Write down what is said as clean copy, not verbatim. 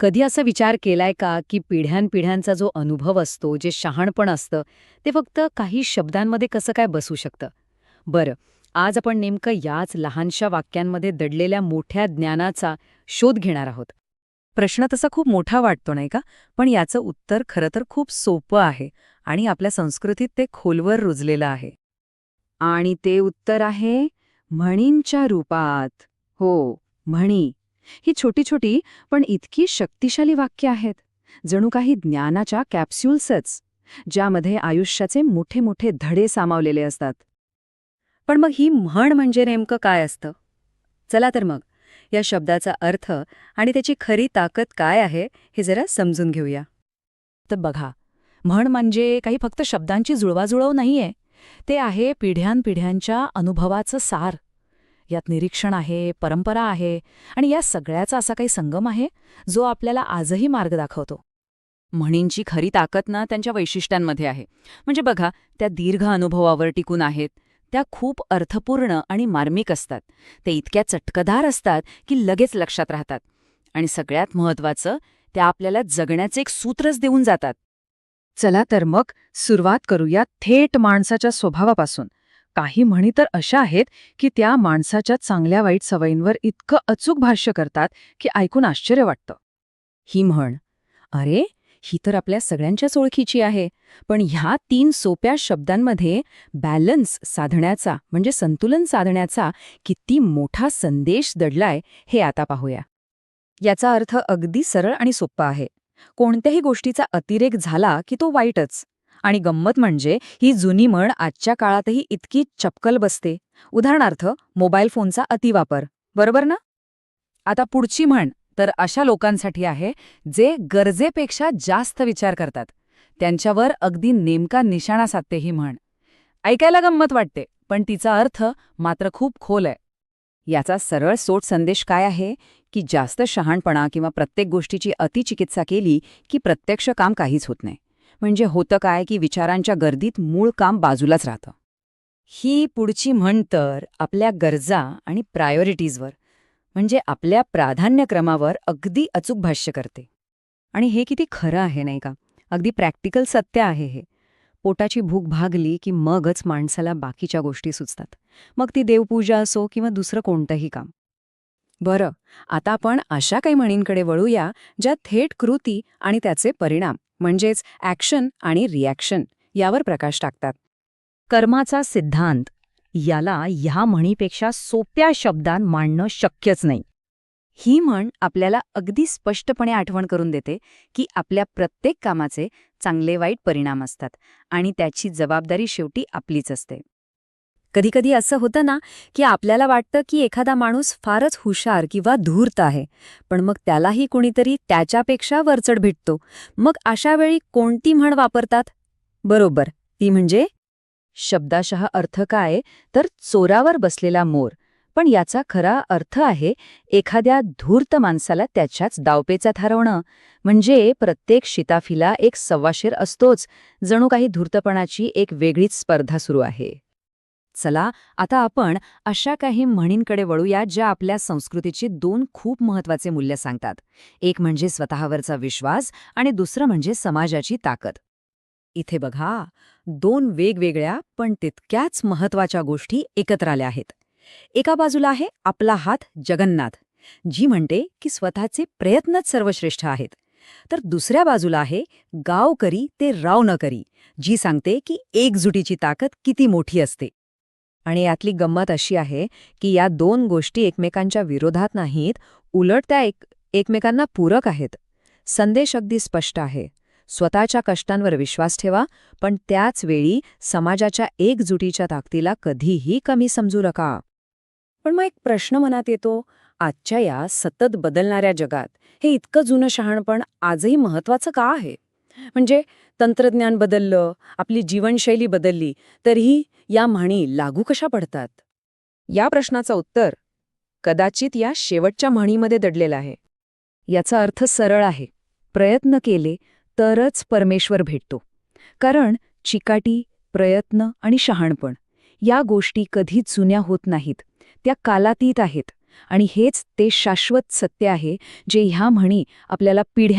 कधी असा विचार केलाय का, की पिढ्यानपिढ्यांचा जो अनुभव असतो, जे शहाणपण असतं, ते फक्त काही शब्दांमध्ये कसं काय बसू शकतं? बरं, आज आपण नेमकं याच लहानशा वाक्यांमध्ये दडलेल्या मोठ्या ज्ञानाचा शोध घेणार आहोत. प्रश्न तसा खूप मोठा वाटतो नाही का? पण याचं उत्तर खरं तर खूप सोपं आहे आणि आपल्या संस्कृतीत ते खोलवर रुजलेलं आहे. आणि ते उत्तर आहे म्हणींच्या रूपात. हो, म्हणी. ही छोटी-छोटी पण इतकी शक्तिशाली वाक्य आहेत. जणू काही ज्ञानाच्या कॅप्स्युल्सच, ज्यामध्ये आयुष्याचे मोठे-मोठे धडे सामावलेले असतात. पण मग ही म्हण म्हणजे नेमकं काय असतं? चला तर मग, या शब्दाचा अर्थ आणि त्याची खरी ताकद काय आहे, हे जरा समजून घेऊया. तर बघा, म्हण म्हणजे काही फक्त शब्दांची जुळवाजुळव नाहीये. ते आहे पिढ्यानपिढ्यांच्या अनुभवाचं सार. यात निरीक्षण आहे, परंपरा आहे आणि या सगळ्याचा असा काही संगम आहे, जो आपल्याला आजही मार्ग दाखवतो. म्हणींची खरी ताकद ना त्यांच्या वैशिष्ट्यांमध्ये आहे. म्हणजे बघा, त्या दीर्घ अनुभवावर टिकून आहेत. त्या खूप अर्थपूर्ण आणि मार्मिक असतात. ते इतक्या चटकदार असतात की लगेच लक्षात राहतात. आणि सगळ्यात महत्त्वाचं, त्या आपल्याला जगण्याचे एक सूत्रच देऊन जातात. चला तर मग सुरुवात करूया थेट माणसाच्या स्वभावापासून. काही म्हणी तर अशा आहेत की त्या माणसाच्या चांगल्या वाईट सवयींवर इतकं अचूक भाष्य करतात की ऐकून आश्चर्य वाटतं. ही म्हण, अरे, ही तर आपल्या सगळ्यांच्याच ओळखीची आहे, पण ह्या 3 सोप्या शब्दांमध्ये बॅलन्स साधण्याचा म्हणजे संतुलन साधण्याचा किती मोठा संदेश दडलाय हे आता पाहूया. याचा अर्थ अगदी सरळ आणि सोप्पा आहे. कोणत्याही गोष्टीचा अतिरेक झाला की तो वाईटच. आणि गंमत म्हणजे ही जुनी म्हण आजच्या काळातही इतकी चपकल बसते. उदाहरणार्थ, मोबाईल फोनचा अतिवापर. बरोबर ना? आता पुढची म्हण तर अशा लोकांसाठी आहे, जे गरजेपेक्षा जास्त विचार करतात. त्यांच्यावर अगदी नेमका निशाणा साधते ही म्हण. ऐकायला गंमत वाटते, पण तिचा अर्थ मात्र खूप खोल आहे. याचा सरळ सोट संदेश काय आहे की जास्त शहाणपणा किंवा प्रत्येक गोष्टीची अतिचिकित्सा केली की प्रत्यक्ष काम काहीच होत नाही. म्हणजे होतं काय की विचारांच्या गर्दीत मूळ काम बाजूलाच राहतं. ही पुढची म्हण तर आपल्या गरजा आणि प्रायोरिटीजवर म्हणजे आपल्या प्राधान्यक्रमावर अगदी अचूक भाष्य करते. आणि हे किती खरं आहे नाही का? अगदी प्रॅक्टिकल सत्य आहे हे. पोटाची भूक भागली की मगच माणसाला बाकीच्या गोष्टी सुचतात. मग ती देवपूजा असो किंवा दुसरं कोणतंही काम. बरं, आता आपण अशा काही म्हणींकडे वळूया ज्या थेट कृती आणि त्याचे परिणाम म्हणजेच ॲक्शन आणि रिॲक्शन यावर प्रकाश टाकतात. कर्माचा सिद्धांत याला ह्या म्हणीपेक्षा सोप्या शब्दांत मांडणं शक्यच नाही. ही म्हण आपल्याला अगदी स्पष्टपणे आठवण करून देते की आपल्या प्रत्येक कामाचे चांगले वाईट परिणाम असतात आणि त्याची जबाबदारी शेवटी आपलीच असते. कधीकधी असं होतं ना की आपल्याला वाटतं की एखादा माणूस फारच हुशार किंवा धूर्त आहे, पण मग त्यालाही कुणीतरी त्याच्यापेक्षा वरचढ भेटतो. मग अशा वेळी कोणती म्हण वापरतात? बरोबर, ती म्हणजे शब्दाशः अर्थ काय तर चोरावर बसलेला मोर. पण याचा खरा अर्थ आहे एखाद्या धूर्त माणसाला त्याच्याच डावपेचात हरवणं. म्हणजे प्रत्येक शिताफीला एक सव्वाशेर असतोच. जणू काही धूर्तपणाची एक वेगळीच स्पर्धा सुरू आहे. चला आता आपण अशा काही म्हणींकडे वळूया ज्या आपल्या संस्कृतीची 2 खूप महत्वाचे मूल्य सांगतात. एक म्हणजे स्वतःवरचा विश्वास आणि दुसरं म्हणजे समाजाची ताकद. इथे बघा, 2 वेगवेगळ्या पण तितक्याच महत्वाच्या गोष्टी एकत्र आल्या आहेत. एका बाजूला आहे आपला हात जगन्नाथ, जी म्हणते की स्वतःचे प्रयत्नच सर्वश्रेष्ठ आहेत. तर दुसऱ्या बाजूला आहे गाव करी ते राव न करी, जी सांगते की एकजुटीची ताकद किती मोठी असते. आणि यातली गंमत अशी आहे की या 2 गोष्टी एकमेकांच्या विरोधात नाहीत, उलट त्या एकमेकांना पूरक आहेत. संदेश अगदी स्पष्ट आहे. स्वतःच्या कष्टांवर विश्वास ठेवा, पण त्याच वेळी समाजाच्या एकजुटीच्या ताकदीला कधीही कमी समजू नका. पण मग एक प्रश्न मनात येतो, आजच्या या सतत बदलणाऱ्या जगात हे इतकं जुनं शहाणपण आजही महत्वाचं का आहे? म्हणजे तंत्रज्ञान बदललं, आपली जीवनशैली बदलली, तरीही या म्हणी लागू कशा पडतात? या प्रश्नाचं उत्तर कदाचित या शेवटच्या म्हणीमध्ये दडलेलं आहे. याचा अर्थ सरळ आहे. प्रयत्न केले तरच परमेश्वर भेटतो. कारण चिकाटी, प्रयत्न आणि शहाणपण या गोष्टी कधीच जुन्या होत नाहीत. त्या कालातीत आहेत आणि हेच ते शाश्वत सत्य आहे जे ह्या म्हणी आपल्याला पिढ्या